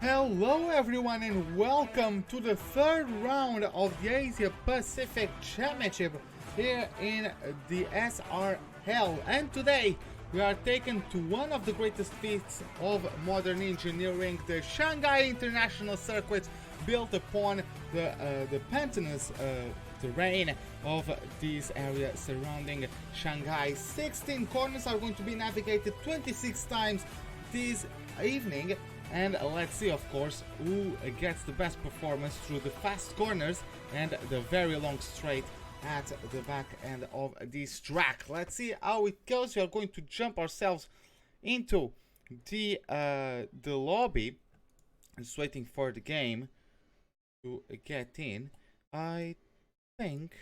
Hello everyone and welcome to the third round of the Asia Pacific Championship here in the SRL, and today we are taken to one of the greatest feats of modern engineering, the Shanghai International Circuit, built upon the pantanus terrain of this area surrounding Shanghai. 16 corners are going to be navigated 26 times this evening, and let's see, of course, who gets the best performance through the fast corners and the very long straight at the back end of this track. Let's see how it goes. We are going to jump ourselves into the lobby. Just waiting for the game to get in. I think.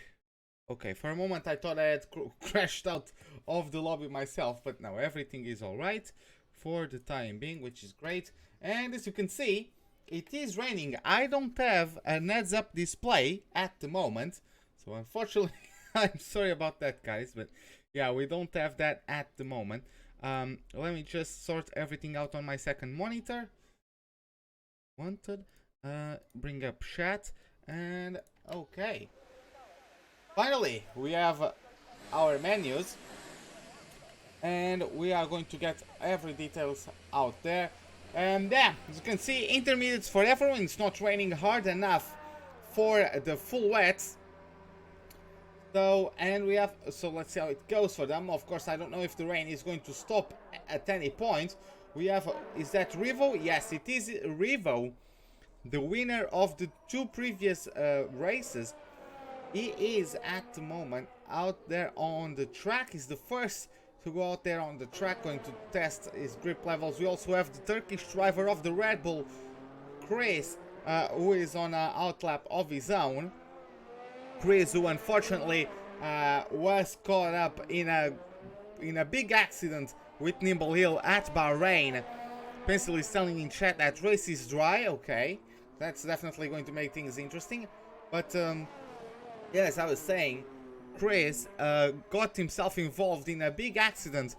Okay, for a moment I thought I had crashed out of the lobby myself, but now everything is alright for the time being, which is great. And as you can see, it is raining. I don't have an heads-up display at the moment, so unfortunately I'm sorry about that, guys, but yeah, we don't have that at the moment. Let me just sort everything out on my second monitor. Bring up chat, and okay, finally we have our menus, and we are going to get every details out there. And yeah, as you can see, intermediates for everyone. It's not raining hard enough for the full wets. So, and we have, so let's see how it goes for them. Of course, I don't know if the rain is going to stop at any point. We have, is that Revo? Yes, it is Revo, the winner of the two previous races. He is at the moment out there on the track. He's the first to go out there on the track, going to test his grip levels. We also have the Turkish driver of the Red Bull, Prix, who is on an outlap of his own. Prix, who unfortunately was caught up in a big accident with Nimble Hill at Bahrain. Pencil is telling in chat that race is dry. Okay, that's definitely going to make things interesting. But yeah, as I was saying, Chris got himself involved in a big accident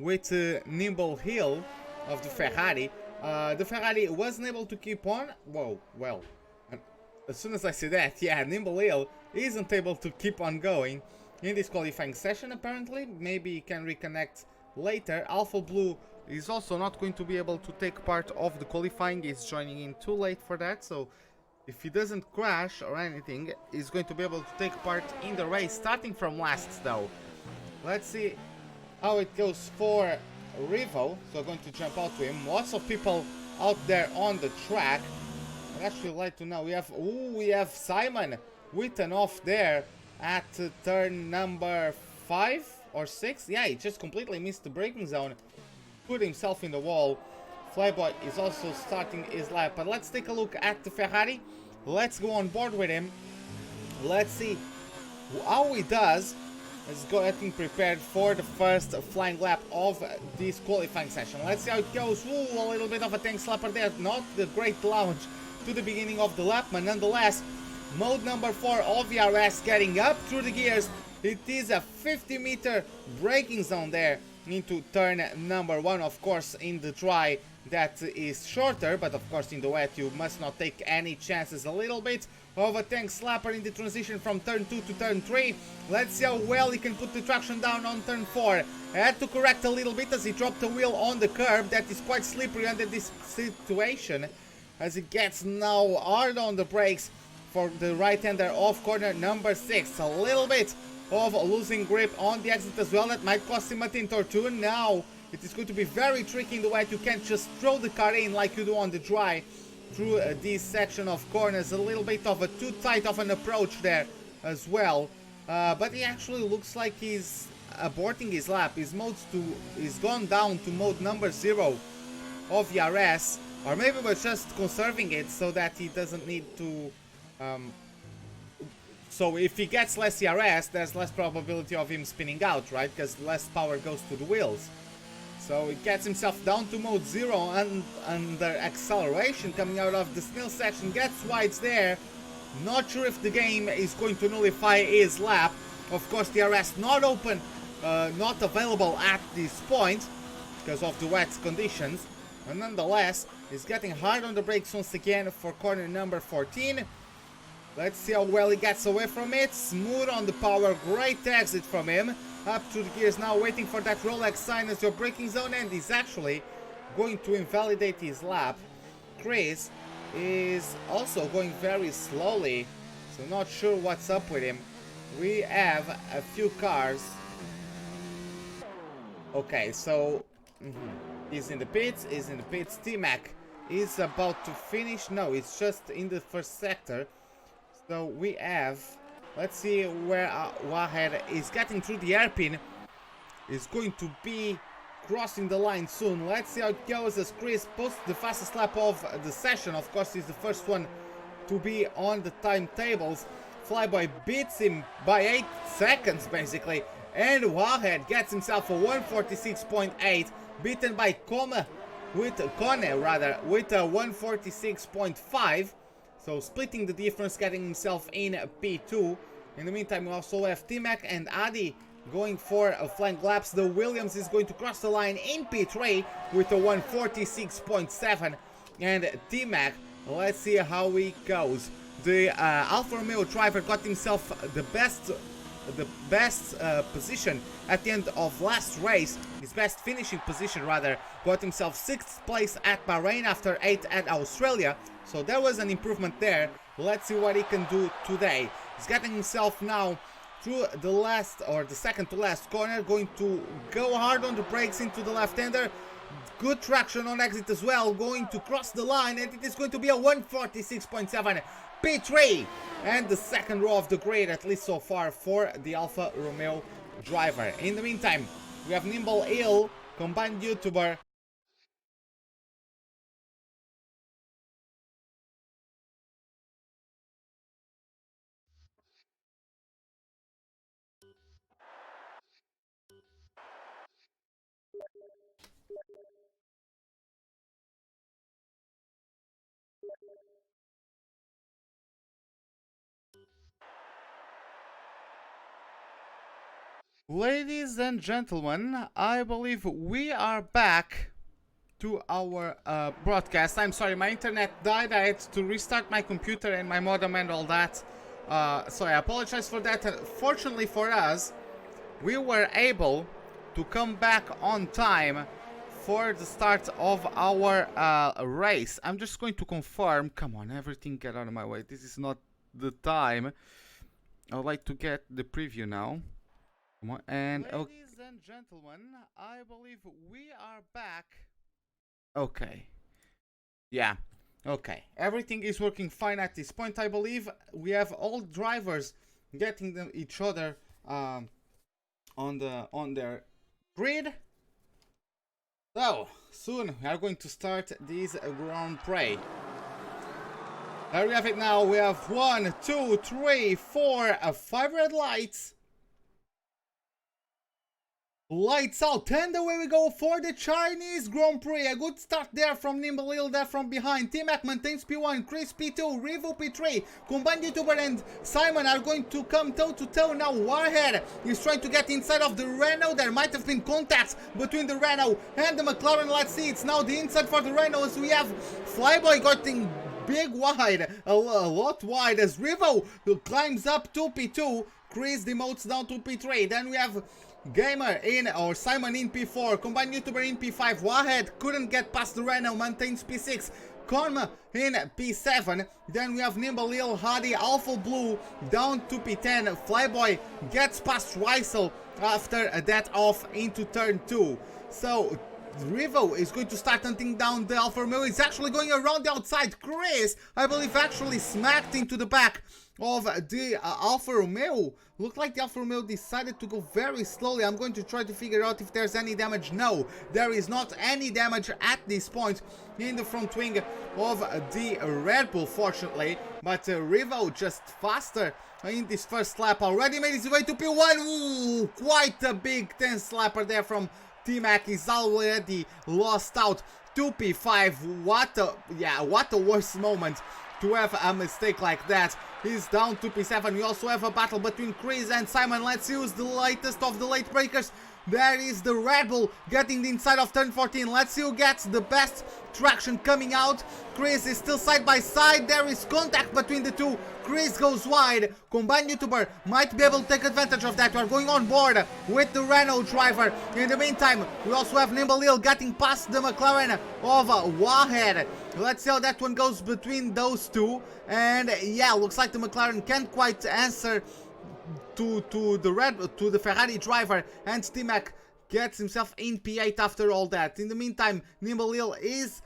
with Nimble Hill of the Ferrari. The Ferrari wasn't able to keep on. Whoa, well, as soon as I say that, yeah, Nimble Hill isn't able to keep on going in this qualifying session, apparently. Maybe he can reconnect later. Alpha Blue is also not going to be able to take part of the qualifying. He's joining in too late for that, so if he doesn't crash or anything, he's going to be able to take part in the race, starting from last though. Let's see how it goes for Revo. So I'm going to jump out to him. Lots of people out there on the track. I'd actually like to know, we have Simon Witten off there at turn number 5 or 6. Yeah, he just completely missed the braking zone, put himself in the wall. Flyboy is also starting his lap, but let's take a look at the Ferrari. Let's go on board with him. Let's see how he does. Let's go getting prepared for the first flying lap of this qualifying session. Let's see how it goes. Ooh, a little bit of a tank slapper there. Not the great launch to the beginning of the lap, but nonetheless, mode number 4 of VRS getting up through the gears. It is a 50-meter braking zone there into turn number 1. Of course, in the dry that is shorter, but of course in the wet you must not take any chances. A little bit of a tank slapper in the transition from turn 2 to turn 3. Let's see how well he can put the traction down on turn 4. Had to correct a little bit as he dropped the wheel on the curb. That is quite slippery under this situation, as it gets now hard on the brakes for the right-hander off corner number 6. A little bit of losing grip on the exit as well. That might cost him a tint or two. Now it is going to be very tricky in the wet. You can't just throw the car in like you do on the dry through this section of corners. A little bit of a too tight of an approach there as well. But he actually looks like he's aborting his lap. His he's gone down to mode number 0 of VRS, or maybe we're just conserving it so that he doesn't need to. So if he gets less ERS, there's less probability of him spinning out, right? Because less power goes to the wheels. So he gets himself down to mode 0 and under acceleration coming out of the snail section, gets wides there. Not sure if the game is going to nullify his lap. Of course, the DRS not open, not available at this point because of the wet conditions. And nonetheless, he's getting hard on the brakes once again for corner number 14. Let's see how well he gets away from it. Smooth on the power, great exit from him. Up to the gears now, waiting for that Rolex sign as your braking zone, and he's actually going to invalidate his lap. Chris is also going very slowly, so not sure what's up with him. We have a few cars. Okay, so he's in the pits, T-Mac is about to finish. No, it's just in the first sector. So we have, let's see where Wahed is getting through the hairpin. Is going to be crossing the line soon. Let's see how it goes as Chris posts the fastest lap of the session. Of course, he's the first one to be on the timetables. Flyboy beats him by 8 seconds basically, and Wahed gets himself a 146.8, beaten by Kone with a 146.5. So splitting the difference, getting himself in P2. In the meantime, we also have T-Mac and Adi going for flank laps. The Williams is going to cross the line in P3 with a 146.7. And T-Mac, let's see how he goes. The Alfa Romeo driver got himself the best position at the end of last race. His best finishing position rather. Got himself 6th place at Bahrain after 8 at Australia. So there was an improvement there. Let's see what he can do today. He's getting himself now through the last or the second to last corner. Going to go hard on the brakes into the left-hander. Good traction on exit as well. Going to cross the line, and it is going to be a 146.7 P3. And the second row of the grid, at least so far, for the Alfa Romeo driver. In the meantime, we have Nimble Hill, combined YouTuber. Ladies and gentlemen, I believe we are back to our broadcast. I'm sorry, my internet died. I had to restart my computer and my modem and all that. So I apologize for that. Fortunately for us, we were able to come back on time for the start of our race. I'm just going to confirm. Come on, everything get out of my way. This is not the time. I would like to get the preview now. And ladies and gentlemen, I believe we are back. Okay. Yeah. Okay. Everything is working fine at this point. I believe we have all drivers getting each other on their grid. So soon we are going to start this Grand Prix. There we have it now. We have 1, 2, 3, 4, 5 red lights. Lights out, and away we go for the Chinese Grand Prix. A good start there from Nimble Hill there from behind. T-Mac maintains P1, Chris P2, Revo P3. Combined YouTuber and Simon are going to come toe to toe now. Warhead is trying to get inside of the Renault. There might have been contacts between the Renault and the McLaren. Let's see, it's now the inside for the Renault as we have Flyboy getting big wide, a lot wide as Revo climbs up to P2. Chris demotes down to P3. Then we have Gamer in, or Simon in P4, combined YouTuber in P5, Wahed couldn't get past the Renault, maintains P6, Korma in P7, then we have Nimble Hill, Hadi, Alpha Blue down to P10, Flyboy gets past Rysel after that off into turn 2. So Revo is going to start hunting down the Alfa Romeo. He's actually going around the outside. Chris, I believe, actually smacked into the back of the Alfa Romeo. Looked like the Alfa Romeo decided to go very slowly. I'm going to try to figure out if there's any damage. No, there is not any damage at this point in the front wing of the Red Bull, fortunately. But Revo just faster in this first lap. Already made his way to P1. Ooh, quite a big 10 slapper there from T-Mac. Is already lost out to P5. What a worst moment to have a mistake like that. He's down to P7. We also have a battle between Chris and Simon. Let's use the latest of the late breakers. There is the Red Bull getting the inside of turn 14. Let's see who gets the best traction coming out. Chris is still side by side. There is contact between the two. Chris goes wide. Combined YouTuber might be able to take advantage of that. We're going on board with the Renault driver. In the meantime, we also have Nimble Hill getting past the McLaren of Wahed. Let's see how that one goes between those two. And yeah, looks like the McLaren can't quite answer to the Ferrari driver, and T-Mac gets himself in P8 after all that. In the meantime, Nimble Hill is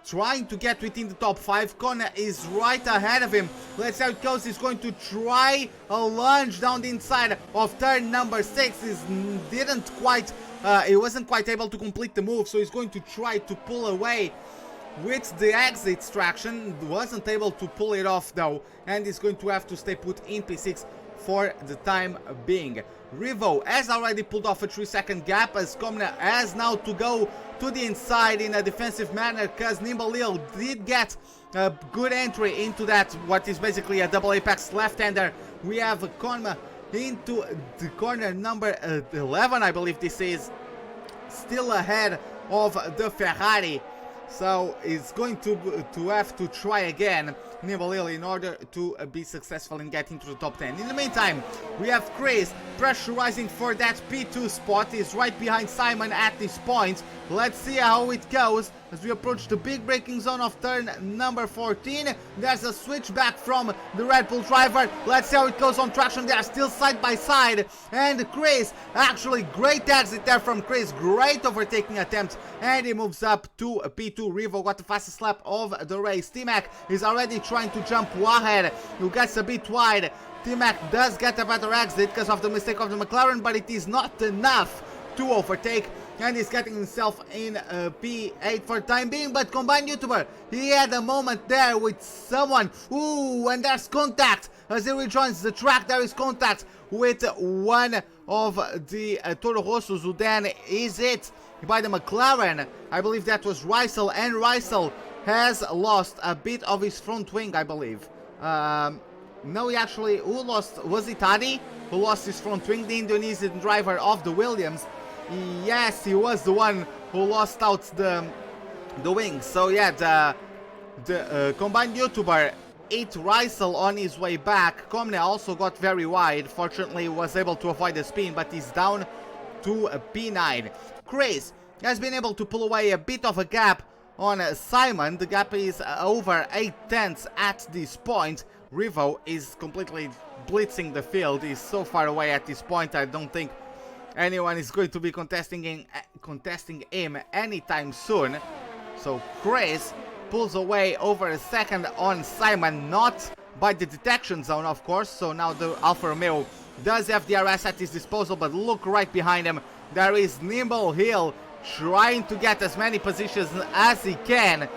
trying to get within the top 5. Kona is right ahead of him. Let's see how it goes. He's going to try a lunge down the inside of turn number 6. He wasn't quite able to complete the move, so he's going to try to pull away with the exit traction. Wasn't able to pull it off though, and he's going to have to stay put in P6 for the time being. Rivo has already pulled off a 3-second gap, as Komna has now to go to the inside in a defensive manner, because Nimble Hill did get a good entry into that, what is basically a double apex left-hander. We have Komna into the corner number 11, I believe this is, still ahead of the Ferrari. So he's going to have to try again, Nimble Hill, in order to be successful in getting to the top 10. In the meantime, we have Chris pressurizing for that P2 spot. He's right behind Simon at this point. Let's see how it goes as we approach the big braking zone of turn number 14. There's a switch back from the Red Bull driver. Let's see how it goes on traction. They are still side by side. And Chris, actually great exit there from Chris. Great overtaking attempt. And he moves up to P2. Rivo got the fastest lap of the race. T-Mac is already trying to jump Wahed, who gets a bit wide. T-Mac does get a better exit because of the mistake of the McLaren, but it is not enough to overtake. And he's getting himself in P8 for the time being. But combined YouTuber, he had a moment there with someone. Ooh, and there's contact as he rejoins the track. There is contact with one of the Toro Rossos, who then is hit by the McLaren. I believe that was Rysel, and Rysel has lost a bit of his front wing, I believe. No, he actually, who lost? Was it Adi who lost his front wing, the Indonesian driver of the Williams? Yes, he was the one who lost out the wing. So yeah, the combined YouTuber hit Rysel on his way back. Komne also got very wide. Fortunately, was able to avoid the spin, but he's down to a P9. Chris has been able to pull away a bit of a gap on Simon. The gap is over 8/10 at this point. Rivo is completely blitzing the field. He's so far away at this point. I don't think anyone is going to be contesting him anytime soon. So Chris pulls away over a second on Simon, not by the detection zone, of course. So now the Alfa Romeo does have the RS at his disposal, but look right behind him. There is Nimble Hill trying to get as many positions as he can,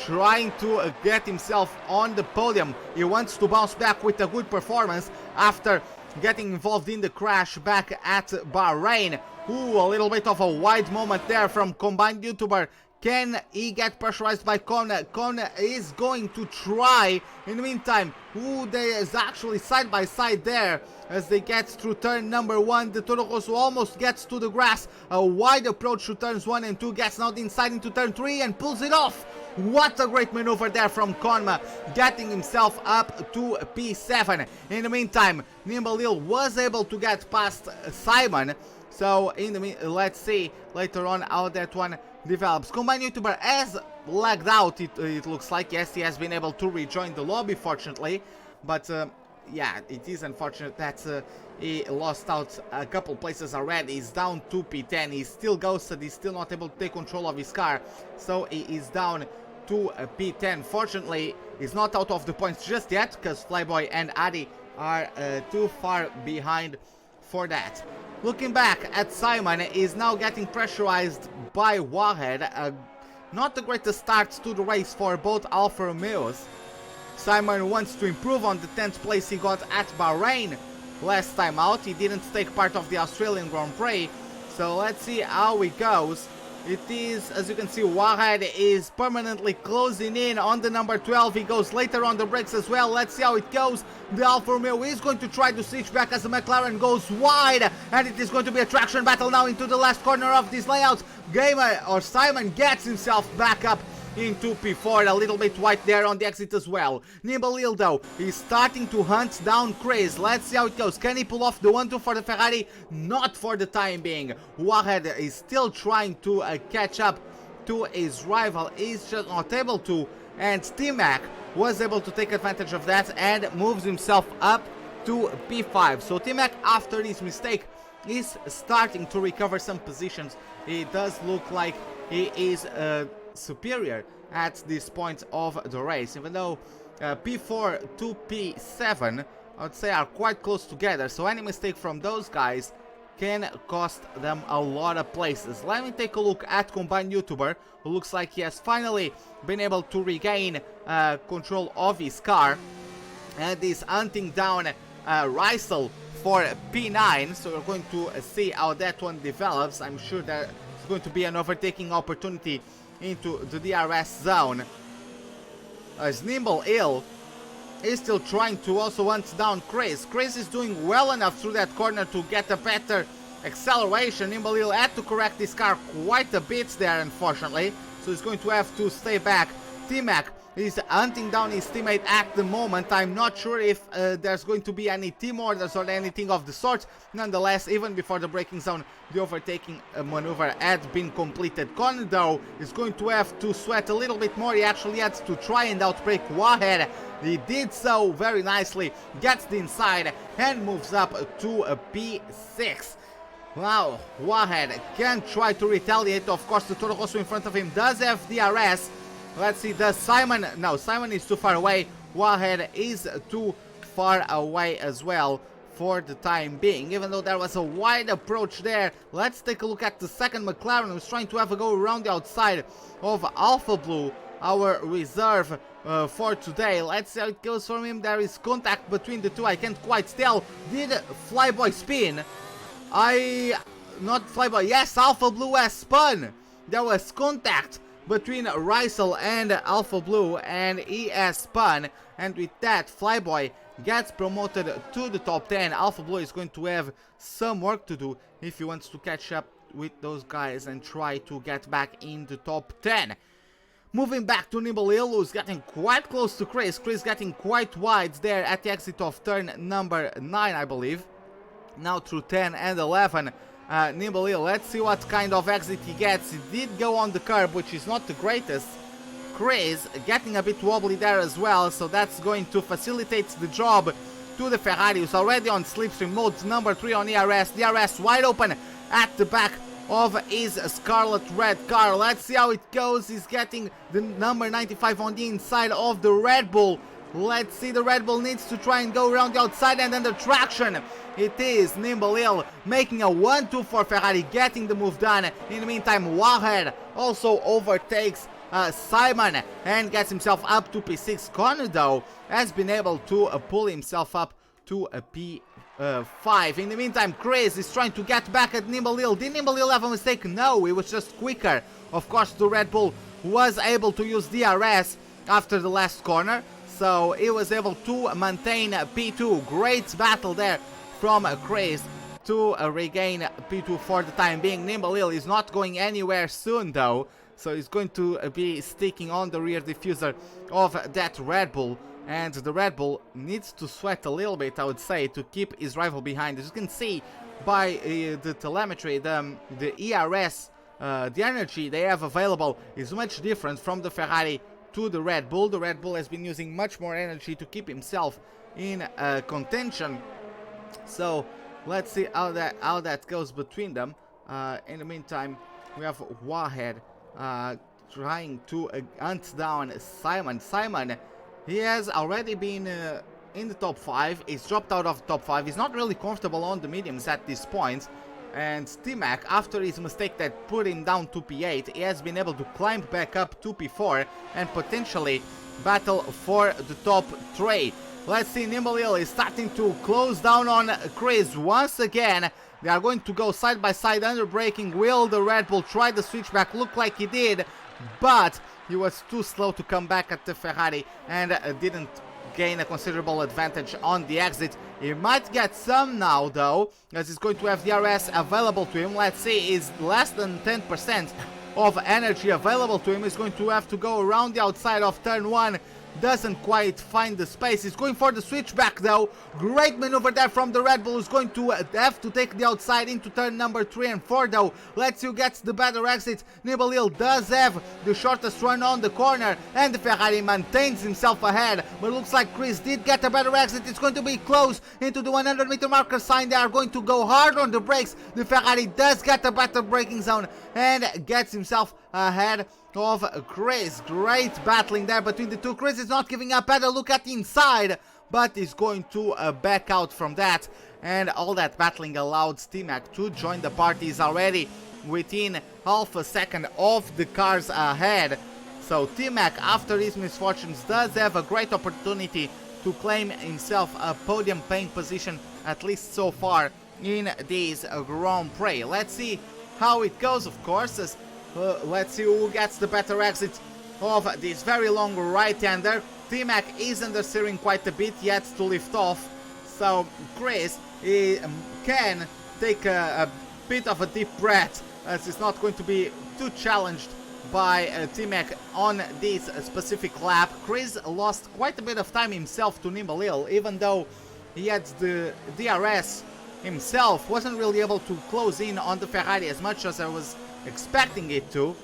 trying to get himself on the podium. He wants to bounce back with a good performance after getting involved in the crash back at Bahrain. Ooh, a little bit of a wide moment there from combined YouTuber. Can he get pressurized by Kone? Kone is going to try. In the meantime, ooh, there is actually side by side there as they get through turn number 1. The Toro Rosso almost gets to the grass. A wide approach to turns 1 and 2. Gets now inside into turn 3 and pulls it off. What a great maneuver there from Konma, getting himself up to P7. In the meantime, Nimble Hill was able to get past Simon. So let's see later on how that one develops. Combined YouTuber has lagged out, it looks like. Yes, he has been able to rejoin the lobby, fortunately. But yeah, it is unfortunate that he lost out a couple places already. He's down to P10. He's still ghosted. He's still not able to take control of his car. So he is down to P10. Fortunately, he's not out of the points just yet, because Flyboy and Adi are too far behind for that. Looking back at Simon, is now getting pressurized by Wahed. Not the greatest start to the race for both Alfa Romeos. Simon wants to improve on the 10th place he got at Bahrain last time out. He didn't take part of the Australian Grand Prix. So let's see how it goes. It is, as you can see, Wahed is permanently closing in on the number 12. He goes later on the brakes as well. Let's see how it goes. The Alfa Romeo is going to try to switch back as the McLaren goes wide. And it is going to be a traction battle now into the last corner of this layout. Simon gets himself back up into P4, a little bit white there on the exit as well. Nibali though is starting to hunt down Chris. Let's see how it goes. Can he pull off the 1-2 for the Ferrari? Not for the time being. Wahed is still trying to catch up to his rival. He's just not able to, and T-Mac was able to take advantage of that and moves himself up to P5. So T-Mac, after this mistake, is starting to recover some positions. It does look like he is superior at this point of the race, even though P4 to P7 I would say are quite close together, so any mistake from those guys can cost them a lot of places. Let me take a look at Combined YouTuber, who looks like he has finally been able to regain control of his car and is hunting down Rysel for P9, so we're going to see how that one develops. I'm sure that it's going to be an overtaking opportunity into the DRS zone, as Nimble Hill is still trying to also hunt down Chris. Chris is doing well enough through that corner to get a better acceleration. Nimble Hill had to correct his car quite a bit there, unfortunately, so he's going to have to stay back. T-Mac is hunting down his teammate at the moment. I'm not sure if there's going to be any team orders or anything of the sort. Nonetheless, even before the braking zone, the overtaking maneuver had been completed. Connor, though, is going to have to sweat a little bit more. He actually had to try and outbrake Wahed. He did so very nicely, gets the inside and moves up to a P6. Wow, Wahed can try to retaliate. Of course, the Toro Rosso in front of him does have DRS. Let's see, does Simon... No, Simon is too far away. Wahed is too far away as well for the time being, even though there was a wide approach there. Let's take a look at the second McLaren, who's trying to have a go around the outside of Alpha Blue, our reserve for today. Let's see how it goes from him. There is contact between the two. I can't quite tell. Did Flyboy spin? Not Flyboy. Yes, Alpha Blue has spun. There was contact between Rysel and Alpha Blue, and he has spun, and with that Flyboy gets promoted to the top 10. Alpha Blue is going to have some work to do if he wants to catch up with those guys and try to get back in the top 10. Moving back to Nimble Hill, who's getting quite close to Chris. Chris getting quite wide there at the exit of turn number 9, I believe. Now through 10 and 11. Nimble Hill, let's see what kind of exit he gets. He did go on the curb, which is not the greatest. Chris getting a bit wobbly there as well, so that's going to facilitate the job to the Ferrari, who's already on slipstream mode, number 3 on ERS. DRS wide open at the back of his scarlet red car. Let's see how it goes. He's getting the number 95 on the inside of the Red Bull. Let's see, the Red Bull needs to try and go around the outside, and then the traction. It is Nimble Hill making a 1-2 for Ferrari, getting the move done. In the meantime, Wahed also overtakes Simon and gets himself up to P6. Connor, though, has been able to pull himself up to a P5. In the meantime, Chris is trying to get back at Nimble Hill. Did Nimble Hill have a mistake? No, he was just quicker. Of course, the Red Bull was able to use DRS after the last corner, so he was able to maintain P2. Great battle there from Chris to regain P2 for the time being. Nimble Hill is not going anywhere soon, though, so he's going to be sticking on the rear diffuser of that Red Bull, and the Red Bull needs to sweat a little bit, I would say, to keep his rival behind. As you can see by the telemetry, the ERS, the energy they have available is much different from the Ferrari to the Red Bull. The Red Bull has been using much more energy to keep himself in contention. So let's see how that goes between them. In the meantime, we have Wahed trying to hunt down Simon. Simon, he has already been in the top 5. He's dropped out of the top 5. He's not really comfortable on the mediums at this point. And T-Mac, after his mistake that put him down to P8, he has been able to climb back up to P4 and potentially battle for the top 3. Let's see, Nimble Hill is starting to close down on Chris once again. They are going to go side by side under braking. Will the Red Bull try the switchback? Look like he did, but he was too slow to come back at the Ferrari and didn't gain a considerable advantage on the exit. He might get some now though, as he's going to have DRS available to him. Let's see, is less than 10% of energy available to him. He's going to have to go around the outside of turn 1. Doesn't quite find the space. He's going for the switchback though. Great maneuver there from the Red Bull, who's going to have to take the outside into turn number 3 and 4 though. Let's see, gets the better exit. Nimble Hill does have the shortest run on the corner, and the Ferrari maintains himself ahead, but looks like Chris did get a better exit. It's going to be close into the 100 meter marker sign. They are going to go hard on the brakes. The Ferrari does get a better braking zone and gets himself ahead of Chris. Great battling there between the two. Chris is not giving up. Had a look at the inside, but is going to back out from that, and all that battling allowed T-Mac to join the party. Is already within half a second of the cars ahead. So T-Mac, after his misfortunes, does have a great opportunity to claim himself a podium paying position, at least so far in this Grand Prix. Let's see how it goes, of course, as let's see who gets the better exit of this very long right-hander. T-Mac is understeering quite a bit yet to lift off, so Chris can take a bit of a deep breath, as he's not going to be too challenged by T-Mac on this specific lap. Chris lost quite a bit of time himself to Nimble Hill, even though he had the DRS himself, wasn't really able to close in on the Ferrari as much as I was expecting it to.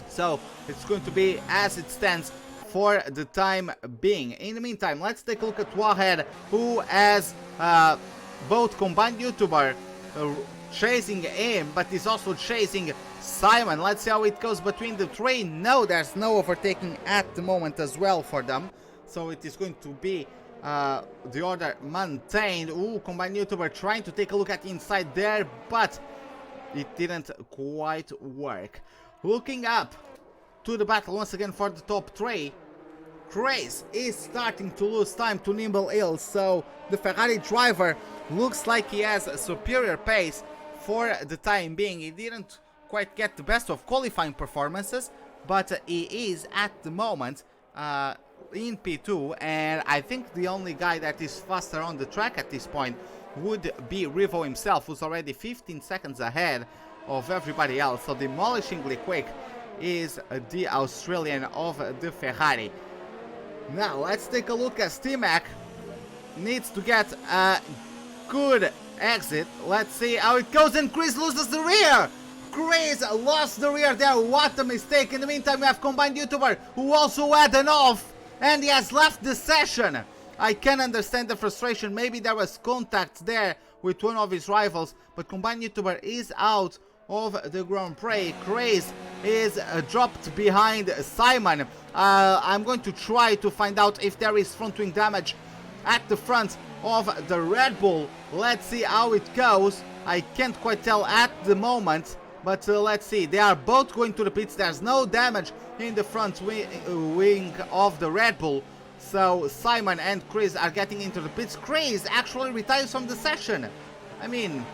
So it's going to be as it stands for the time being. In the meantime, let's take a look at Wahed, who has both combined YouTuber chasing him, but is also chasing Simon. Let's see how it goes between the three. No, there's no overtaking at the moment as well for them, so it is going to be the order maintained. Ooh, combined YouTuber trying to take a look at the inside there, but it didn't quite work. Looking up to the battle once again for the top three. Chris is starting to lose time to Nimble Hill, so the Ferrari driver looks like he has a superior pace for the time being. He didn't quite get the best of qualifying performances, but he is at the moment in P2, and I think the only guy that is faster on the track at this point would be Rivo himself, who's already 15 seconds ahead of everybody else. So demolishingly quick is the Australian of the Ferrari. Now let's take a look at T-Mac. Needs to get a good exit. Let's see how it goes, and Chris loses the rear. Chris lost the rear there. What a mistake. In the meantime, we have combined YouTuber, who also had an off, and he has left the session. I can understand the frustration. Maybe there was contact there with one of his rivals, but combined YouTuber is out of the Grand Prix. Chris is dropped behind Simon. I'm going to try to find out if there is front wing damage at the front of the Red Bull. Let's see how it goes. I can't quite tell at the moment, but let's see. They are both going to the pits. There's no damage in the front wing of the Red Bull. So Simon and Chris are getting into the pits. Chris actually retires from the session. I mean,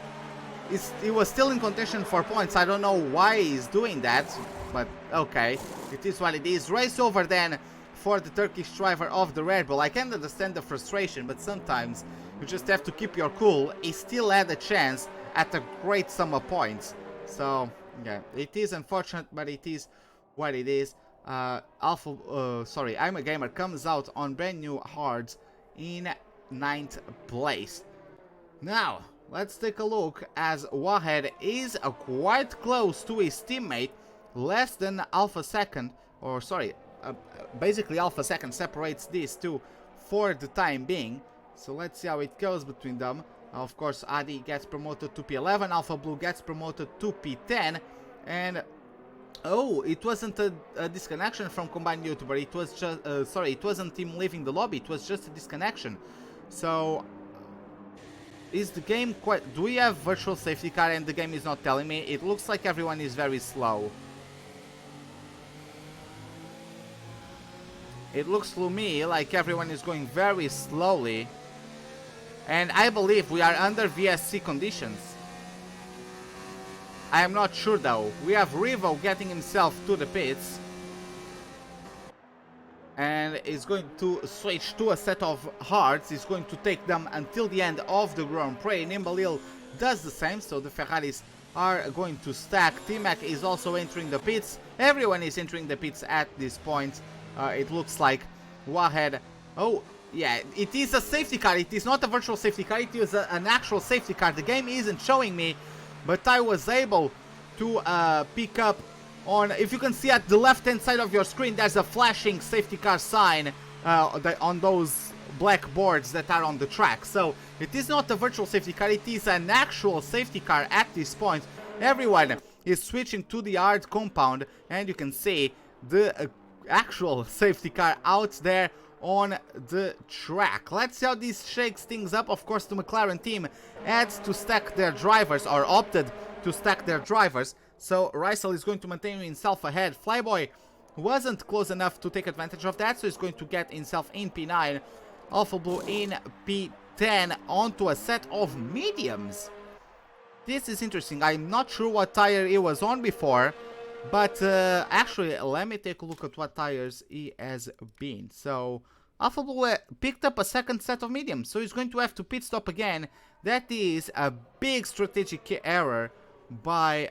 he was still in contention for points. I don't know why he's doing that, but okay, it is what it is. Race over then for the Turkish driver of the Red Bull. I can understand the frustration, but sometimes you just have to keep your cool. He still had a chance at a great sum of points. So yeah, it is unfortunate, but it is what it is. I'm a Gamer comes out on brand new hards in 9th place. Now let's take a look, as Wahed is quite close to his teammate, less than half a second, or sorry, basically half a second separates these two for the time being. So let's see how it goes between them. Of course, Adi gets promoted to P11, Alpha Blue gets promoted to P10, and oh, it wasn't a disconnection from combined YouTuber. It was just it wasn't him leaving the lobby. It was just a disconnection. So is the game quite... Do we have virtual safety car and the game is not telling me? It looks like everyone is very slow. It looks to me like everyone is going very slowly. And I believe we are under VSC conditions. I am not sure though. We have Revo getting himself to the pits. And is going to switch to a set of hards. He's going to take them until the end of the Grand Prix. Nimbalil does the same, so the Ferraris are going to stack. T-Mac is also entering the pits. Everyone is entering the pits at this point. It looks like Wahed. Oh, yeah, it is a safety car. It is not a virtual safety car. It is an actual safety car. The game isn't showing me, but I was able to pick up on. If you can see at the left-hand side of your screen, there's a flashing safety car sign on those black boards that are on the track. So it is not a virtual safety car. It is an actual safety car at this point. Everyone is switching to the hard compound, and you can see the actual safety car out there on the track. Let's see how this shakes things up. Of course, the McLaren team had to stack their drivers, or opted to stack their drivers. So Rysel is going to maintain himself ahead. Flyboy wasn't close enough to take advantage of that, so he's going to get himself in P9. Alpha Blue in P10 onto a set of mediums. This is interesting. I'm not sure what tire he was on before, but actually, let me take a look at what tires he has been. So Alpha Blue picked up a second set of mediums, so he's going to have to pit stop again. That is a big strategic error by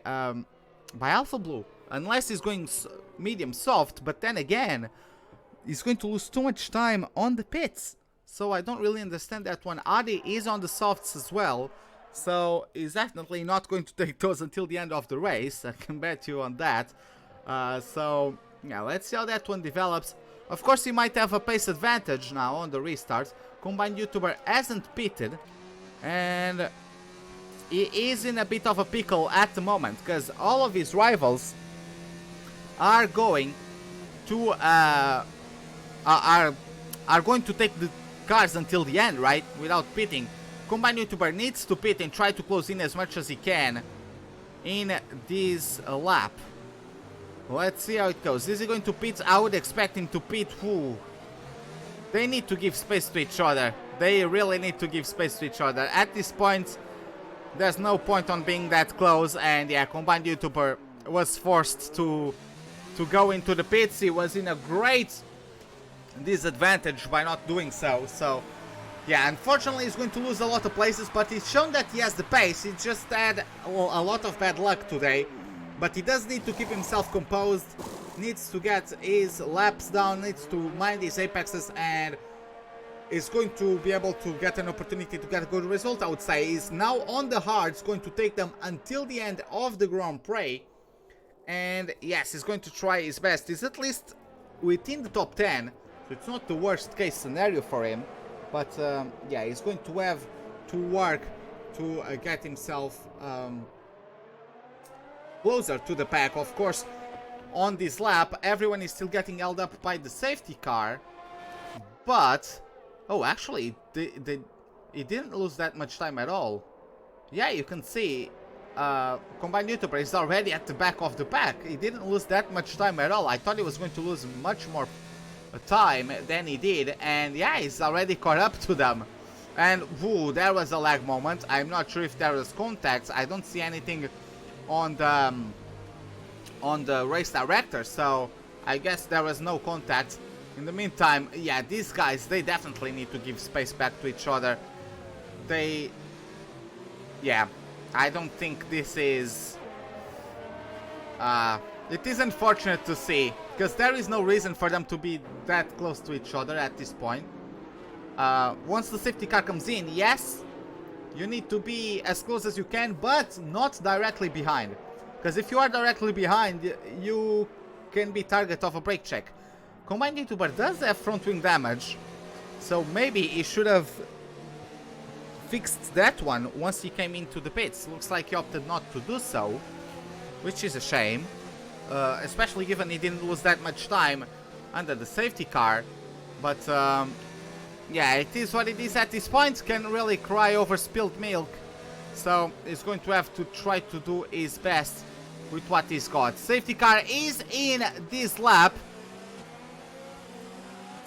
Alpha Blue, unless he's going medium soft, but then again, he's going to lose too much time on the pits. So I don't really understand that one. Adi is on the softs as well, so he's definitely not going to take those until the end of the race. I can bet you on that. So yeah, let's see how that one develops. Of course, he might have a pace advantage now on the restarts. Combined YouTuber hasn't pitted, and he is in a bit of a pickle at the moment, because all of his rivals are going to are going to take the cars until the end, right? Without pitting. Combined YouTuber needs to pit and try to close in as much as he can in this lap. Let's see how it goes. Is he going to pit? I would expect him to pit. Whew. They need to give space to each other. They really need to give space to each other. At this point, there's no point on being that close, and yeah, Combined YouTuber was forced to go into the pits. He was in a great disadvantage by not doing so. So yeah, unfortunately he's going to lose a lot of places, but he's shown that he has the pace. He just had a lot of bad luck today, but he does need to keep himself composed, needs to get his laps down, needs to mind his apexes, and is going to be able to get an opportunity to get a good result. I would say he's now on the hards, going to take them until the end of the Grand Prix, and yes, he's going to try his best. He's at least within the top 10, so it's not the worst case scenario for him, but yeah, he's going to have to work to get himself closer to the pack. Of course, on this lap, everyone is still getting held up by the safety car, but oh, actually, he didn't lose that much time at all. Yeah, you can see Combined YouTuber is already at the back of the pack. He didn't lose that much time at all. I thought he was going to lose much more time than he did, and yeah, he's already caught up to them. And whoo, there was a lag moment. I'm not sure if there was contacts. I don't see anything on the race director, so I guess there was no contact. In the meantime, yeah, these guys, they definitely need to give space back to each other. Yeah, I don't think this is it is unfortunate to see, because there is no reason for them to be that close to each other at this point. Once the safety car comes in, yes, you need to be as close as you can, but not directly behind, because if you are directly behind, you can be target of a brake check. Combined YouTuber does have front wing damage, so maybe he should have fixed that one once he came into the pits. Looks like he opted not to do so, which is a shame, especially given he didn't lose that much time under the safety car. But yeah, it is what it is at this point. Can really cry over spilled milk, so he's going to have to try to do his best with what he's got. Safety car is in this lap.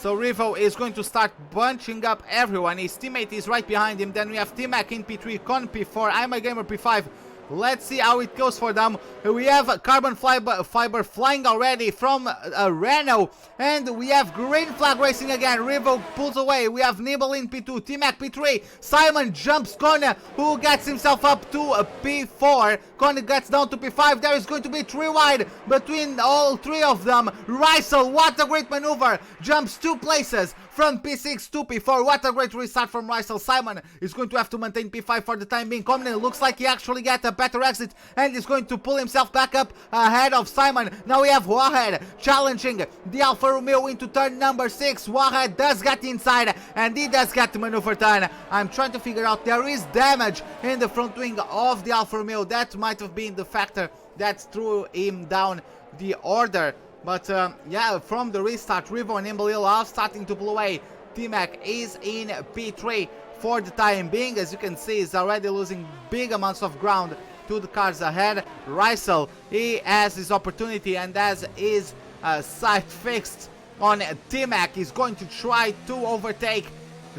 So Revo is going to start bunching up everyone. His teammate is right behind him. Then we have T-Mac in P3, Con P4, I'm a Gamer P5. Let's see how it goes for them. We have carbon fiber flying already from Renault. And we have green flag racing again. Revo pulls away. We have Nibble in P2, T-Mac P3. Simon jumps Connor, who gets himself up to P4. Connor gets down to P5. There is going to be 3 wide between all 3 of them. Rysel, what a great maneuver. Jumps 2 places from P6 to P4. What a great restart from Rysel. Simon is going to have to maintain P5 for the time being. Commoner looks like he actually gets a better exit and is going to pull himself back up ahead of Simon. Now we have Wahed challenging the Alfa Romeo into turn number 6. Wahed does get inside and he does get the maneuver turn. I'm trying to figure out, there is damage in the front wing of the Alfa Romeo. That might have been the factor that threw him down the order. But yeah, from the restart, Revo and Imbalil are starting to pull away. T-Mac is in P3 for the time being. As you can see, he's already losing big amounts of ground to the cars ahead. Rysel, he has his opportunity and has his sight fixed on T-Mac. He's going to try to overtake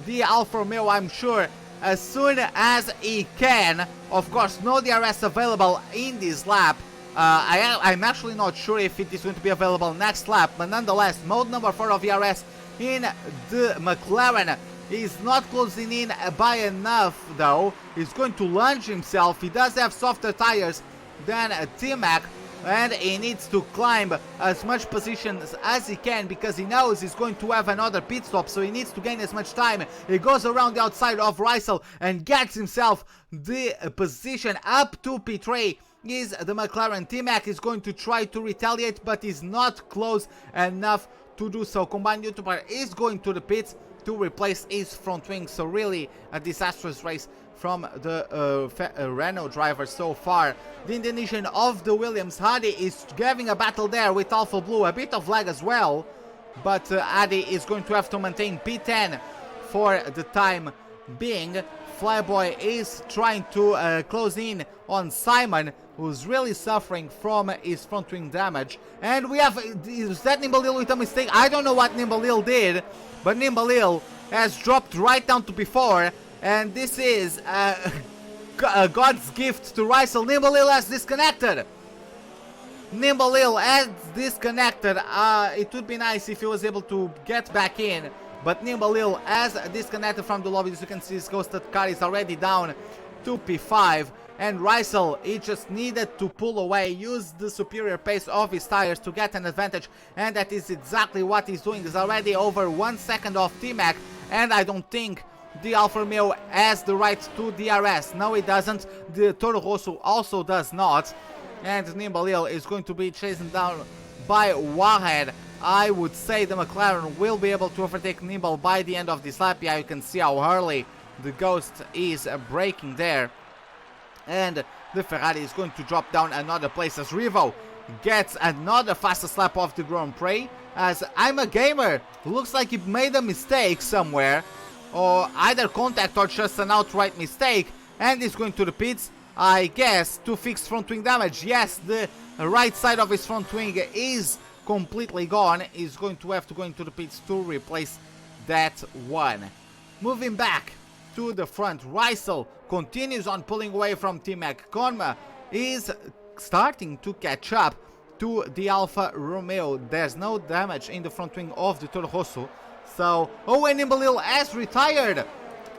the Alfa Romeo, I'm sure, as soon as he can. Of course, no DRS available in this lap. I'm actually not sure if it is going to be available next lap, but nonetheless, mode number 4 of DRS in the McLaren is not closing in by enough though. He's going to launch himself. He does have softer tires than T-Mac, and he needs to climb as much position as he can because he knows he's going to have another pit stop, so he needs to gain as much time. He goes around the outside of Rysel and gets himself the position up to P3. Is the McLaren. T-Mac is going to try to retaliate, but is not close enough to do so. Combined YouTuber is going to the pits to replace his front wing, so really a disastrous race from the Renault driver so far. The Indonesian of the Williams, Hadi, is having a battle there with Alpha Blue, a bit of lag as well, but Hadi is going to have to maintain P10 for the time being. Flyboy is trying to close in on Simon, who's really suffering from his front wing damage. And we have, is that Nimbalil with a mistake? I don't know what Nimbalil did, but Nimbalil has dropped right down to P4, and this is God's gift to Rysel. Nimbalil has disconnected. Nimbalil has disconnected. It would be nice if he was able to get back in, but Nimbalil has disconnected from the lobby. As you can see, his ghosted car is already down to P5. And Rysel, he just needed to pull away, use the superior pace of his tires to get an advantage, and that is exactly what he's doing. He's already over 1 second off T-Mac, and I don't think the Alfa Romeo has the right to DRS. No, it doesn't. The Toro Rosso also does not. And Nimbalil is going to be chased down by Wahed. I would say the McLaren will be able to overtake Nimble by the end of this lap. Yeah, you can see how early the Ghost is braking there. And the Ferrari is going to drop down another place as Revo gets another fastest lap of the Grand Prix. As I'm a Gamer, looks like he made a mistake somewhere, or either contact or just an outright mistake, and he's going to the pits, I guess, to fix front wing damage. Yes, the right side of his front wing is completely gone. He's going to have to go into the pits to replace that one. Moving back to the front, Rysel continues on pulling away from T-Mac. Konma is starting to catch up to the Alfa Romeo. There's no damage in the front wing of the Toro Rosso. So, oh, and Nimbalil has retired.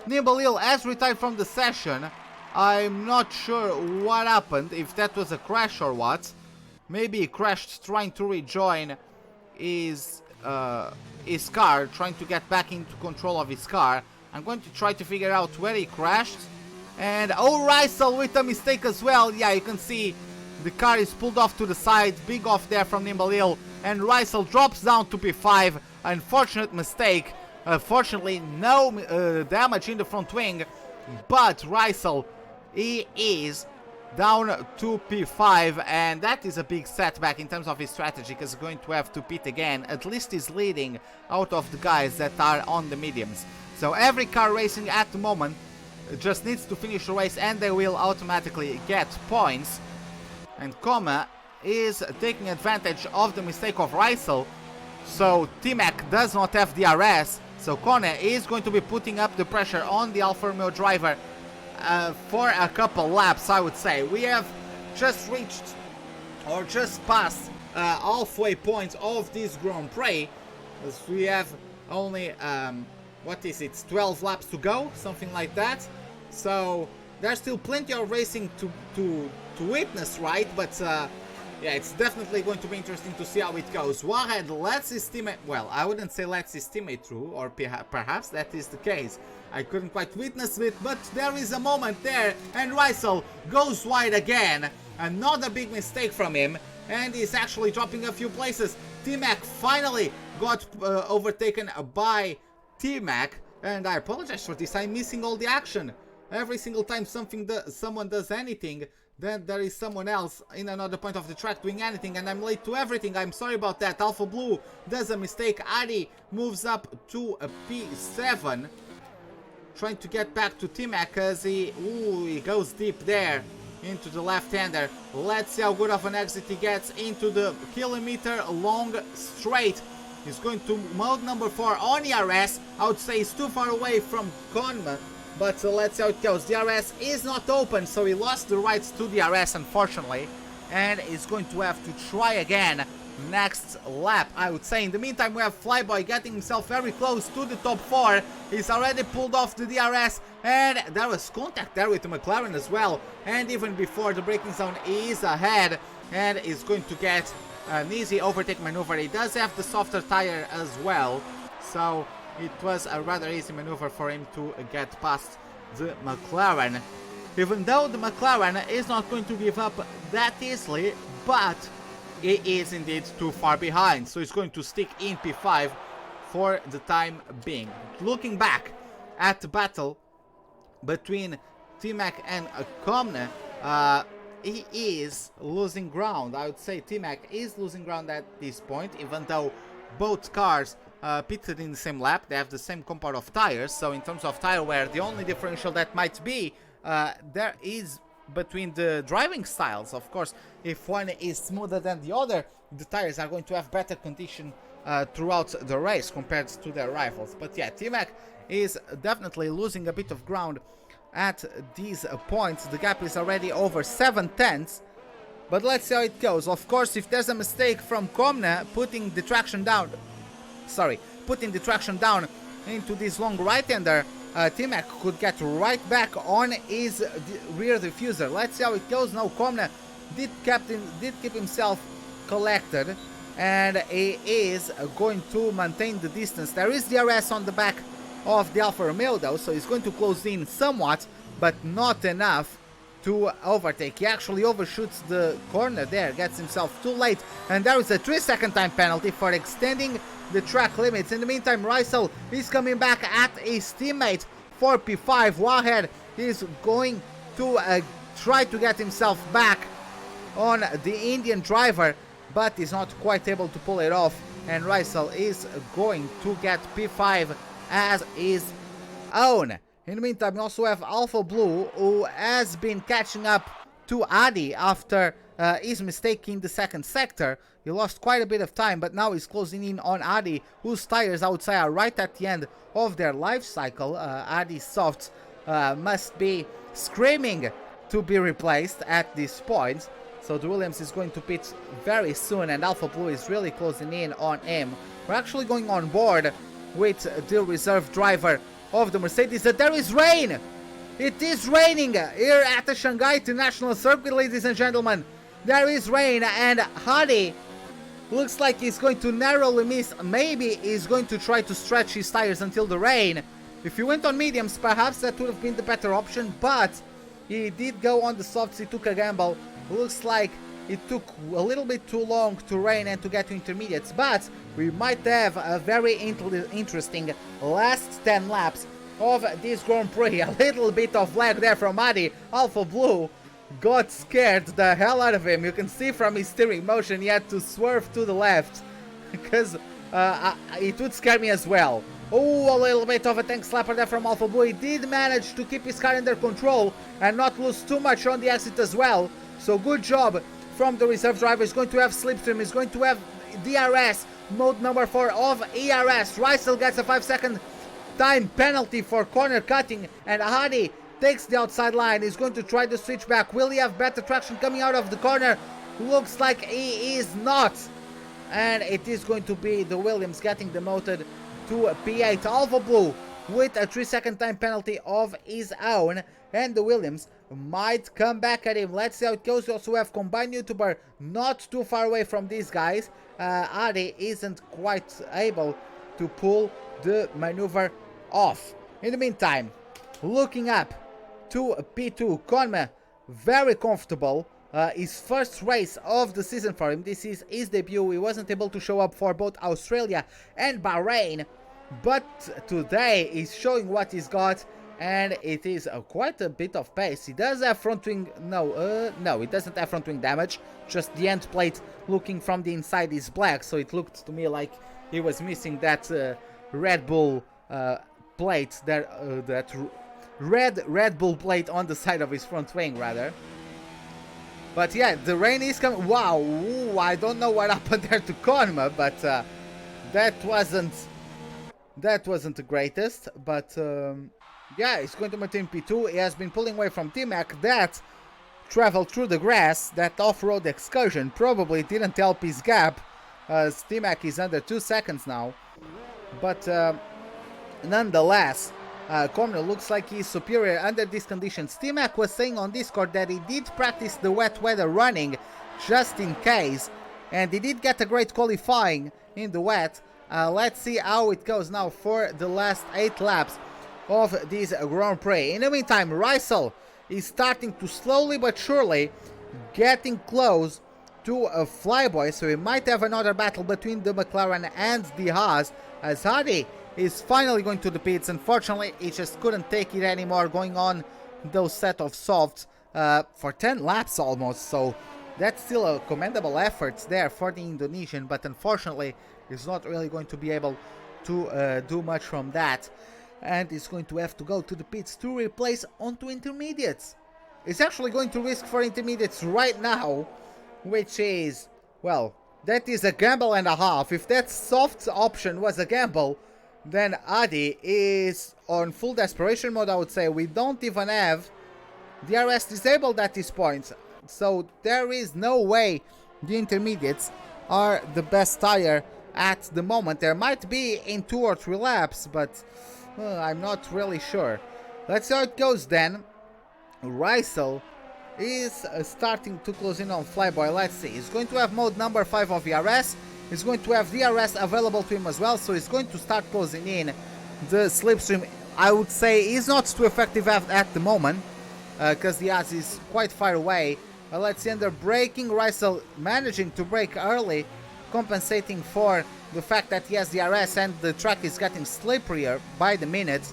Nimbalil has retired from the session. I'm not sure what happened, if that was a crash or what. Maybe he crashed trying to rejoin his car, trying to get back into control of his car. I'm going to try to figure out where he crashed. And oh, Rysel with a mistake as well. Yeah, you can see the car is pulled off to the side. Big off there from Nimbalil. And Rysel drops down to P5. Unfortunate mistake. Fortunately, no damage in the front wing. But Rysel, he is down to P5. And that is a big setback in terms of his strategy, because he's going to have to pit again. At least he's leading out of the guys that are on the mediums. So every car racing at the moment just needs to finish the race and they will automatically get points. And Koma is taking advantage of the mistake of Rysel so T-Mac does not have DRS, so Kone is going to be putting up the pressure on the Alfa Romeo driver for a couple laps, I would say. We have just reached, or just passed, halfway point of this Grand Prix, as we have only, what is it, 12 laps to go, something like that. So there's still plenty of racing to witness, right? But yeah, it's definitely going to be interesting to see how it goes. Wahed lets his teammate, well, I wouldn't say lets his teammate through, or perhaps that is the case. I couldn't quite witness it, but there is a moment there, and Rysel goes wide again. Another big mistake from him, and he's actually dropping a few places. T-Mac finally got overtaken by T-Mac, and I apologize for this, I'm missing all the action. Every single time someone does anything, then there is someone else in another point of the track doing anything, and I'm late to everything. I'm sorry about that. Alpha Blue does a mistake. Adi moves up to a P7, trying to get back to T-Mac as he goes deep there into the left-hander. Let's see how good of an exit he gets into the kilometer-long straight. He's going to mode number 4 on ERS. I would say he's too far away from Konma, but let's see how it goes. DRS is not open, so he lost the rights to DRS, unfortunately, and is going to have to try again next lap, I would say. In the meantime, we have Flyboy getting himself very close to the top 4. He's already pulled off the DRS, and there was contact there with the McLaren as well. And even before the braking zone, he is ahead and is going to get an easy overtake maneuver. He does have the softer tire as well, so it was a rather easy maneuver for him to get past the McLaren. Even though the McLaren is not going to give up that easily, but he is indeed too far behind, so he's going to stick in P5 for the time being. Looking back at the battle between T-Mac and Komne, he is losing ground. I would say T-Mac is losing ground at this point, even though both cars pitted in the same lap. They have the same compound of tires, so in terms of tire wear, the only differential that might be there is between the driving styles. Of course, if one is smoother than the other, the tires are going to have better condition throughout the race compared to their rivals. But yeah, T-Mac is definitely losing a bit of ground at these points. The gap is already over 7 tenths, but let's see how it goes. Of course, if there's a mistake from Komne putting the traction down into this long right-hander, T-Mac could get right back on his rear diffuser. Let's see how it goes. Now Komne did keep himself collected, and he is going to maintain the distance. There is DRS on the back of the Alfa Romeo though, so he's going to close in somewhat, but not enough to overtake. He actually overshoots the corner there, gets himself too late, and there is a 3-second time penalty for extending the track limits. In the meantime, Rysel is coming back at his teammate for P5. Wahed is going to try to get himself back on the Indian driver, but is not quite able to pull it off, and Rysel is going to get P5 as his own. In the meantime, we also have Alpha Blue, who has been catching up to Adi after his mistake in the second sector. He lost quite a bit of time, but now he's closing in on Adi, whose tires, I would say, are right at the end of their life cycle. Adi's softs must be screaming to be replaced at this point. So the Williams is going to pit very soon, and Alpha Blue is really closing in on him. We're actually going on board with the reserve driver of the Mercedes. There is rain! It is raining here at the Shanghai International Circuit, ladies and gentlemen. There is rain, and Hadi looks like he's going to narrowly miss. Maybe he's going to try to stretch his tires until the rain. If he went on mediums, perhaps that would have been the better option, but he did go on the softs. He took a gamble. Looks like it took a little bit too long to rain and to get to intermediates, but we might have a very interesting last 10 laps of this Grand Prix. A little bit of lag there from Adi. Alpha Blue got scared the hell out of him. You can see from his steering motion he had to swerve to the left, because it would scare me as well. Oh, a little bit of a tank slapper there from Alpha Blue. He did manage to keep his car under control and not lose too much on the exit as well. So good job from the reserve driver. He's going to have slipstream, he's going to have DRS mode number 4 of ERS. Rysel gets a 5-second time penalty for corner cutting, and Hadi takes the outside line. He's going to try to switch back. Will he have better traction coming out of the corner? Looks like he is not. And it is going to be the Williams getting demoted to P8. Alpha Blue with a 3-second time penalty of his own, and the Williams might come back at him. Let's see how it goes. We also have combined YouTuber not too far away from these guys. Ari isn't quite able to pull the maneuver off. In the meantime, looking up to P2, Conme very comfortable. His first race of the season for him. This is his debut. He wasn't able to show up for both Australia and Bahrain, but today he's showing what he's got, and it is quite a bit of pace. He does have front wing, no, he doesn't have front wing damage, just the end plate looking from the inside is black, so it looked to me like he was missing that Red Bull plate, that Red Bull plate on the side of his front wing rather. But yeah, the rain is coming. Wow, ooh, I don't know what happened there to Conme, but that wasn't the greatest. But yeah, he's going to maintain P2. He has been pulling away from T-Mac. That traveled through the grass. That off-road excursion probably didn't help his gap, as T-Mac is under 2 seconds now. But nonetheless, Conme looks like he's superior under these conditions. T-Mac was saying on Discord that he did practice the wet weather running just in case, and he did get a great qualifying in the wet. Let's see how it goes now for the last 8 laps of this Grand Prix. In the meantime, Rysel is starting to slowly but surely getting close to a Flyboy, so we might have another battle between the McLaren and the Haas, as Hadi is finally going to the pits. Unfortunately, he just couldn't take it anymore, going on those set of softs for 10 laps almost, so that's still a commendable effort there for the Indonesian, but unfortunately he's not really going to be able to do much from that, and he's going to have to go to the pits to replace onto intermediates. He's actually going to risk for intermediates right now, which is, well, that is a gamble and a half. If that soft option was a gamble, then Adi is on full desperation mode, I would say. We don't even have DRS disabled at this point, so there is no way the intermediates are the best tire at the moment. There might be in 2 or 3 laps, but I'm not really sure. Let's see how it goes then. Rysel is starting to close in on Flyboy. Let's see. He's going to have mode number 5 of ERS. He's going to have DRS available to him as well, so he's going to start closing in the slipstream. I would say he's not too effective at the moment, because the Haas is quite far away. Let's see, under braking, Rysel managing to brake early, compensating for the fact that he has DRS and the track is getting slipperier by the minute,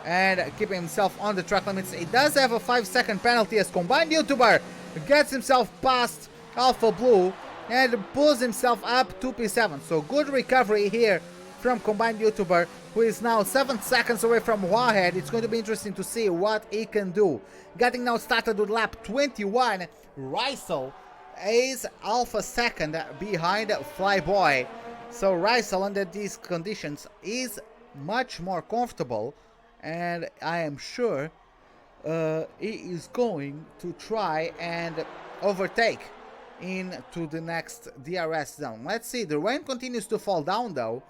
and keeping himself on the track limits. He does have a 5-second penalty as combined YouTuber gets himself past Alpha Blue and pulls himself up to P7. So good recovery here from combined YouTuber, who is now 7 seconds away from Wahed. It's going to be interesting to see what he can do. Getting now started with lap 21. Rysel is Alpha second behind Flyboy. So Rysel under these conditions is much more comfortable, and I am sure he is going to try and overtake into the next DRS zone. Let's see, the rain continues to fall down though,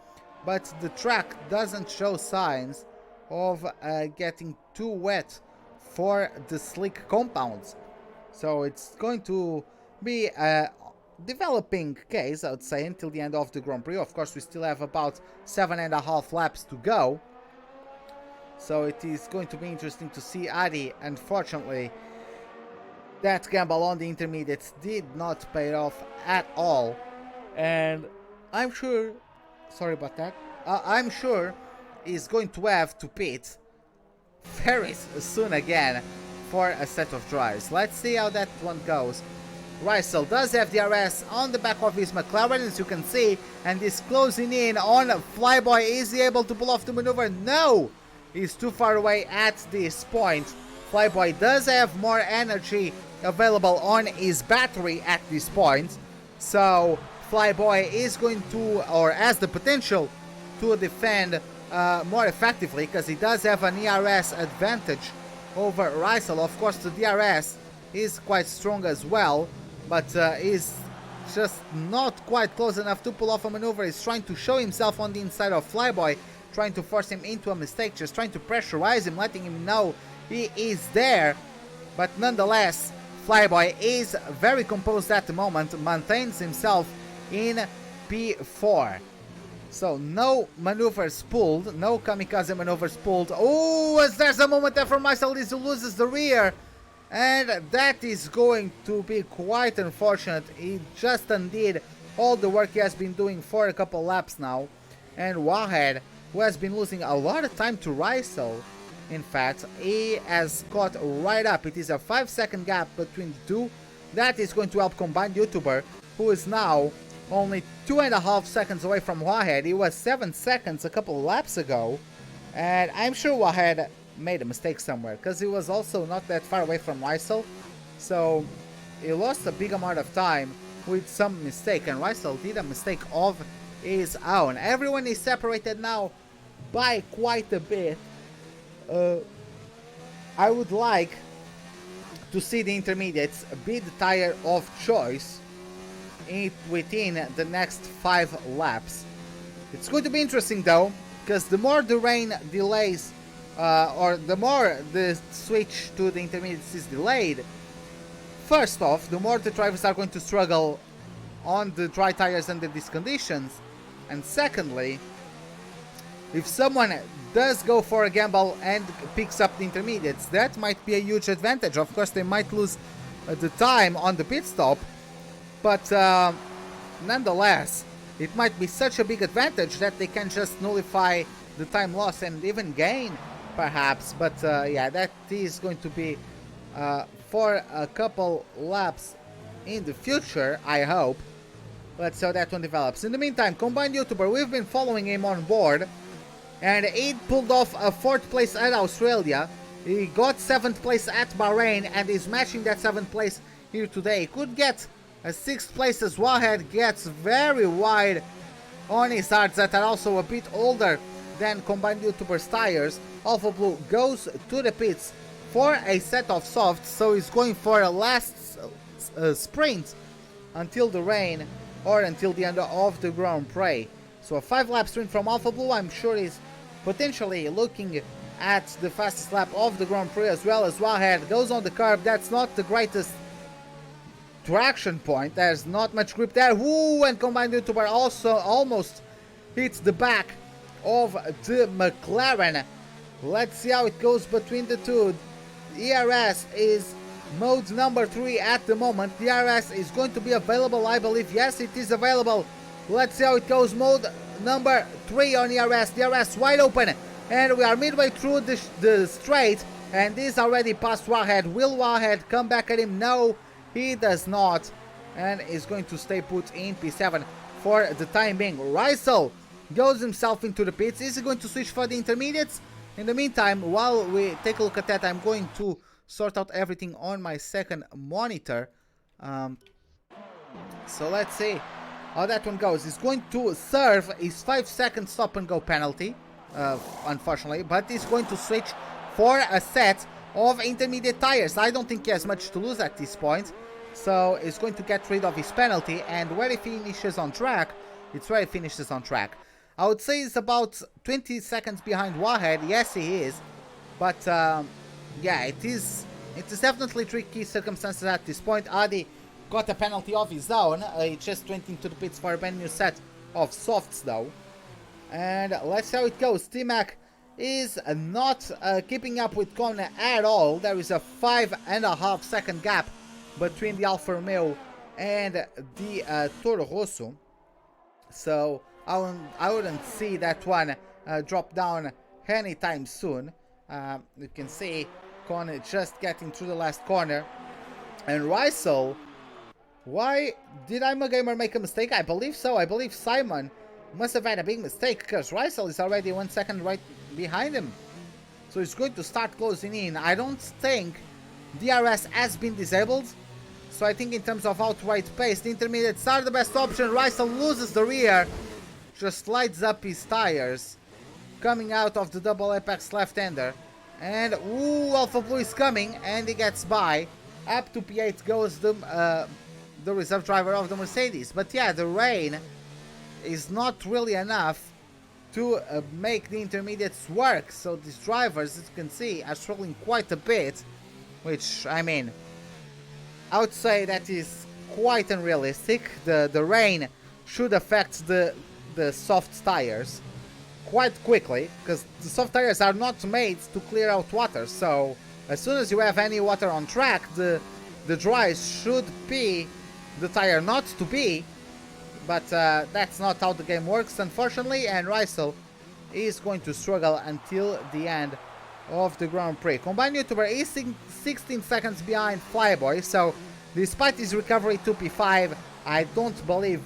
but the track doesn't show signs of getting too wet for the slick compounds. So it's going to be a developing case, I would say, until the end of the Grand Prix. Of course, we still have about 7.5 laps to go. So it is going to be interesting to see Adi. Unfortunately, that gamble on the intermediates did not pay off at all. And I'm sure, sorry about that, I'm sure he's going to have to pit very soon again for a set of drives. Let's see how that one goes. Rysel does have DRS on the back of his McLaren, as you can see, and is closing in on Flyboy. Is he able to pull off the maneuver? No! He's too far away at this point. Flyboy does have more energy available on his battery at this point, so Flyboy is going to, or has the potential to defend more effectively, because he does have an ERS advantage over Rysel. Of course, the DRS is quite strong as well, but is just not quite close enough to pull off a maneuver. He's trying to show himself on the inside of Flyboy, trying to force him into a mistake, just trying to pressurize him, letting him know he is there. But nonetheless, Flyboy is very composed at the moment, maintains himself in P4. So no maneuvers pulled, no kamikaze maneuvers pulled. Oh, as there's a moment there from Rysel, he loses the rear. And that is going to be quite unfortunate. He just undid all the work he has been doing for a couple laps now. And Wahed, who has been losing a lot of time to Rysel, in fact, he has caught right up. It is a 5-second gap between the two. That is going to help Combined YouTuber, who is now only 2.5 seconds away from Wahed. He was 7 seconds a couple of laps ago. And I'm sure Wahed made a mistake somewhere, because he was also not that far away from Rysel. So he lost a big amount of time with some mistake, and Rysel did a mistake of his own. Everyone is separated now by quite a bit. I would like to see the intermediates be the tire of choice within the next 5 laps. It's going to be interesting though, because the more the rain delays, or the more the switch to the intermediates is delayed, first off, the more the drivers are going to struggle on the dry tires under these conditions. And secondly, if someone does go for a gamble and picks up the intermediates, that might be a huge advantage. Of course, they might lose the time on the pit stop, but nonetheless, it might be such a big advantage that they can just nullify the time loss and even gain, perhaps. But yeah, that is going to be for a couple laps in the future, I hope. Let's see how that one develops. In the meantime, Combined YouTuber, we've been following him on board, and he pulled off a 4th place at Australia. He got 7th place at Bahrain and is matching that 7th place here today. He could get a 6th place as Wahed gets very wide on his hards that are also a bit older than Combined YouTuber's tires. Alpha Blue goes to the pits for a set of softs, so he's going for a last sprint until the rain, or until the end of the Grand Prix. So a 5-lap sprint from Alpha Blue. I'm sure he's potentially looking at the fastest lap of the Grand Prix, as well as Wahed goes on the curb. That's not the greatest traction point. There's not much grip there. Ooh, and Combined YouTuber also almost hits the back of the McLaren. Let's see how it goes between the two. ERS is mode number 3 at the moment. The ERS is going to be available, I believe. Yes, it is available. Let's see how it goes. Mode number 3 on ERS. The ERS wide open, and we are midway through the straight, and this already past Wahed. Will Wahed come back at him? No, he does not, and is going to stay put in P7 for the time being. Rysel goes himself into the pits. Is he going to switch for the intermediates? In the meantime, while we take a look at that, I'm going to sort out everything on my second monitor. So let's see how that one goes. He's going to serve his 5-second stop and go penalty, unfortunately, but he's going to switch for a set of intermediate tires. I don't think he has much to lose at this point, so he's going to get rid of his penalty, and where he finishes on track, it's where he finishes on track. I would say he's about 20 seconds behind Wahed. Yes, he is, but yeah, it is definitely tricky circumstances at this point. Adi got a penalty of his own. He just went into the pits for a brand new set of softs though. And let's see how it goes. T-Mac is not keeping up with Kone at all. There is a 5.5 second gap between the Alfa Romeo and the Toro Rosso. So I wouldn't see that one drop down anytime soon. You can see Kone just getting through the last corner. And Rysel, why did I'm a Gamer make a mistake? I believe so. I believe Simon must have had a big mistake, because Rysel is already 1 second right behind him. So he's going to start closing in. I don't think DRS has been disabled, So I think in terms of outright pace, the intermediates are the best option. Rysel loses the rear, just lights up his tires, coming out of the double apex left-hander. And ooh, Alpha Blue is coming, and he gets by. Up to P8 goes the reserve driver of the Mercedes. But yeah, the rain is not really enough to make the intermediates work. So these drivers, as you can see, are struggling quite a bit, which, I mean, I would say that is quite unrealistic. The rain should affect the soft tires quite quickly, because the soft tires are not made to clear out water. So as soon as you have any water on track, the dries should be the tire not to be. But that's not how the game works, unfortunately, and Rysel is going to struggle until the end of the Grand Prix. Combined YouTuber is 16 seconds behind Flyboy, so despite his recovery to P5, I don't believe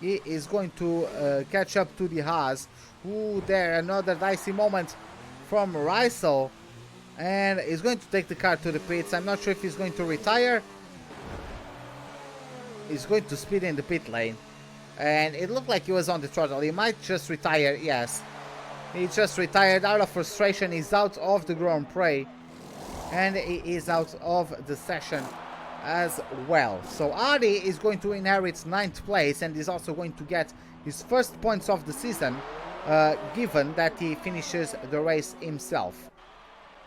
he is going to catch up to the Haas. Ooh, there, another dicey moment from Rysel, and he's going to take the car to the pits. I'm not sure if he's going to retire. He's going to speed in the pit lane, and it looked like he was on the throttle. He might just retire. Yes, he just retired out of frustration. He's out of the Grand Prix, and he is out of the session as well. So Ari is going to inherit 9th place, and is also going to get his first points of the season, given that he finishes the race himself.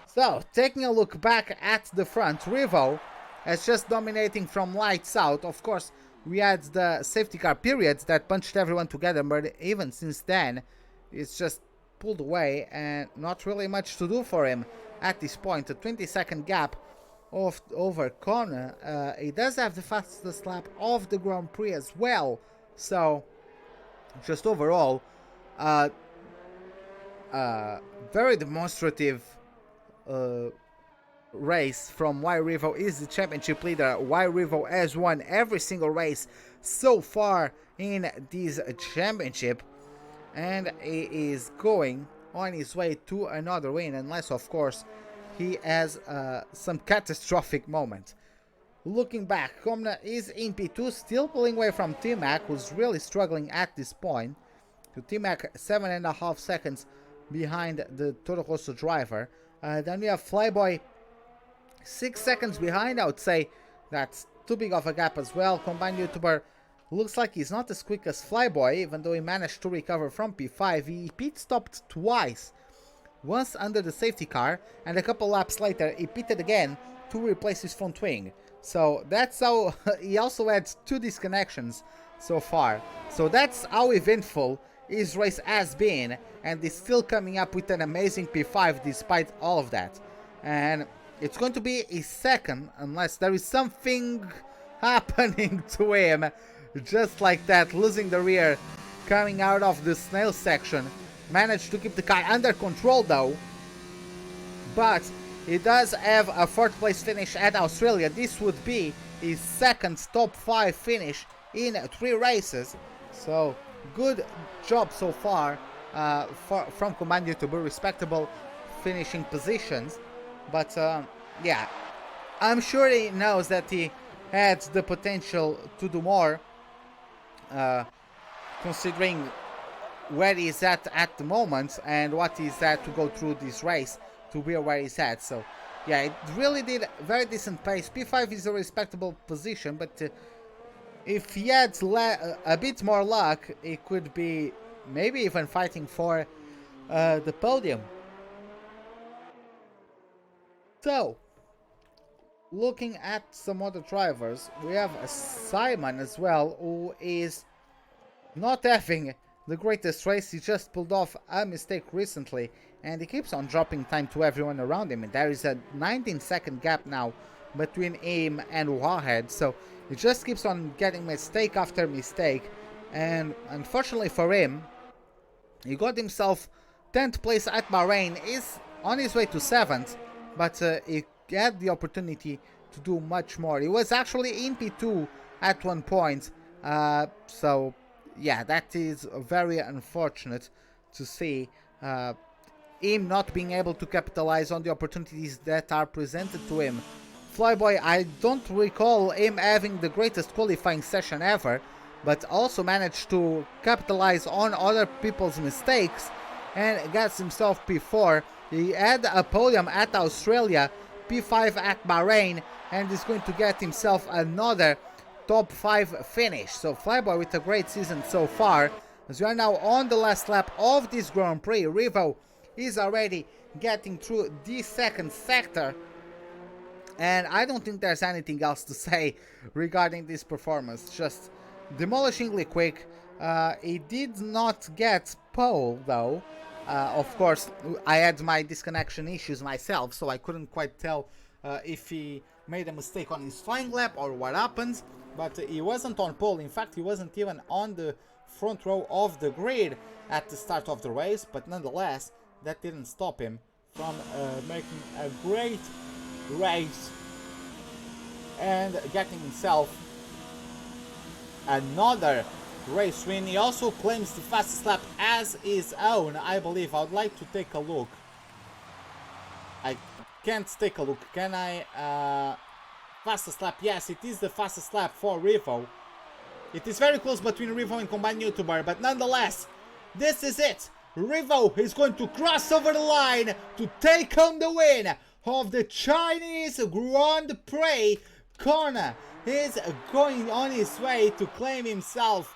So taking a look back at the front, Revo is just dominating from lights out. Of course, we had the safety car periods that punched everyone together, but even since then, it's just pulled away and not really much to do for him at this point. A 20-second gap over Connor. He does have the fastest lap of the Grand Prix as well. So, just overall, very demonstrative race from Y-Revo. Is the championship leader. Y-Revo has won every single race so far in this championship, and he is going on his way to another win, unless of course he has some catastrophic moment. Looking back, Komna is in P2, still pulling away from T-Mac, who's really struggling at this point. To T-Mac, 7.5 seconds behind the Toro Rosso driver. Then we have Flyboy, 6 seconds behind. I would say that's too big of a gap as well. Combined YouTuber looks like he's not as quick as Flyboy, even though he managed to recover from P5. He pit stopped twice. Once under the safety car, and a couple laps later he pitted again to replace his front wing. So that's how he also had 2 disconnections so far. So that's how eventful his race has been, and he's still coming up with an amazing P5 despite all of that. And it's going to be his second, unless there is something happening to him, just like that, losing the rear, coming out of the snail section. Managed to keep the car under control though, but he does have a 4th place finish at Australia. This would be his second top 5 finish in 3 races, so good job so far from Command YouTuber. Respectable finishing positions, but yeah, I'm sure he knows that he had the potential to do more, considering where he's at the moment and what he's at to go through this race to be where he's at. So yeah, it really did very decent pace. P5 is a respectable position, but if he had a bit more luck, he could be maybe even fighting for the podium. So, looking at some other drivers, we have Simon as well, who is not having the greatest race. He just pulled off a mistake recently, and he keeps on dropping time to everyone around him. And there is a 19-second gap now between him and Wahed, so he just keeps on getting mistake after mistake. And unfortunately for him, he got himself 10th place at Bahrain. Is on his way to 7th, but he had the opportunity to do much more. He was actually in P2 at one point, so yeah, that is very unfortunate to see him not being able to capitalize on the opportunities that are presented to him Flyboy, I don't recall him having the greatest qualifying session ever, but also managed to capitalize on other people's mistakes and gets himself P4. He had a podium at Australia, P5 at Bahrain, and is going to get himself another top 5 finish. So Flyboy with a great season so far. As we are now on the last lap of this Grand Prix, Revo is already getting through the second sector. And I don't think there's anything else to say regarding this performance. Just demolishingly quick. He did not get pole though. Of course, I had my disconnection issues myself, so I couldn't quite tell if he made a mistake on his flying lap or what happened. But he wasn't on pole. In fact, he wasn't even on the front row of the grid at the start of the race. But nonetheless, that didn't stop him from making a great race and getting himself another race win. He also claims the fastest lap as his own, I believe. I would like to take a look. I can't take a look, can I? Fastest lap, yes, it is the fastest lap for Revo. It is very close between Revo and combined YouTuber, but nonetheless, this is it. Revo is going to cross over the line to take home the win of the Chinese Grand Prix. Corner is going on his way to claim himself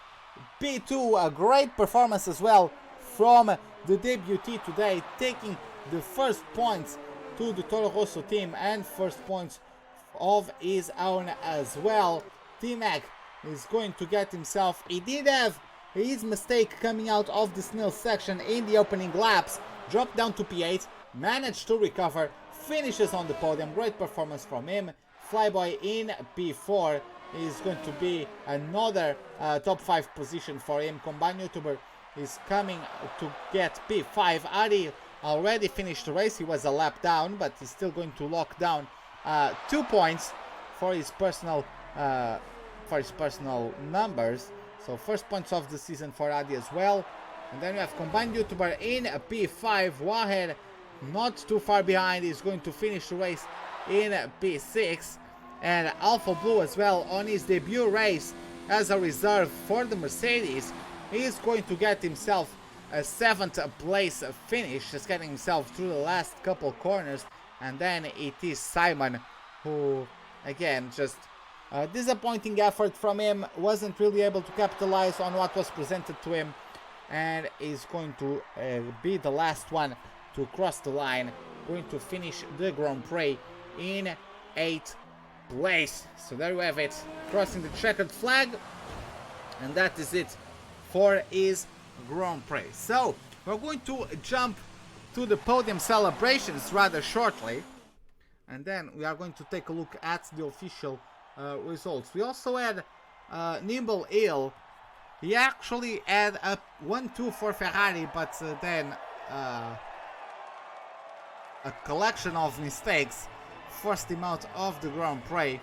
P2. A great performance as well from the debutee today, taking the first points to the Toro Rosso team and first points of his own as well. T-Mac is going to get himself, he did have his mistake coming out of the Snail section in the opening laps, dropped down to P8, managed to recover, finishes on the podium. Great performance from him. Flyboy in P4 is going to be another top 5 position for him. Combined YouTuber is coming to get P5. Ari already finished the race. He was a lap down, but he's still going to lock down 2 points for his personal numbers. So first points of the season for Adi as well. And then we have combined YouTuber in P5. Wahed not too far behind. He's going to finish the race in P6. And Alpha Blue as well on his debut race as a reserve for the Mercedes. He's going to get himself a 7th place finish, just getting himself through the last couple corners. And then it is Simon who, again, just a disappointing effort from him, wasn't really able to capitalize on what was presented to him, and is going to be the last one to cross the line, going to finish the Grand Prix in 8th place. So there we have it, crossing the checkered flag, and that is it for his Grand Prix. So we're going to jump to the podium celebrations rather shortly, and then we are going to take a look at the official results. We also had Nimble Hill. He actually had a 1-2 for Ferrari, but then a collection of mistakes forced him out of the Grand Prix.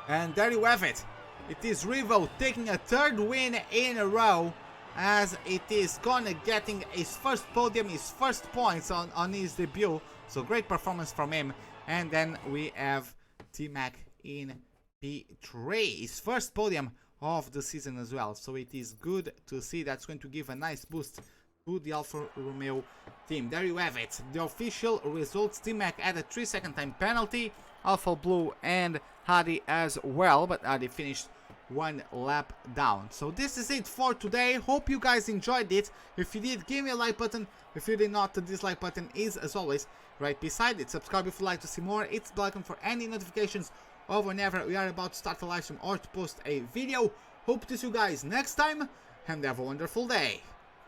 And there you have it. It is Revo taking a 3rd win in a row, as it is Connor getting his first podium, his first points on his debut. So great performance from him. And then we have T-Mac in P3, his first podium of the season as well. So it is good to see. That's going to give a nice boost to the Alfa Romeo team. There you have it, the official results. T-Mac had a 3-second time penalty, Alpha Blue and Hadi as well, but Hadi finished 1 lap down. So this is it for today. Hope you guys enjoyed it. If you did, give me a like button. If you did not, the dislike button is, as always, right beside it. Subscribe if you'd like to see more. It's the icon for any notifications of whenever we are about to start a live stream or to post a video. Hope to see you guys next time, and have a wonderful day.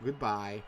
Goodbye.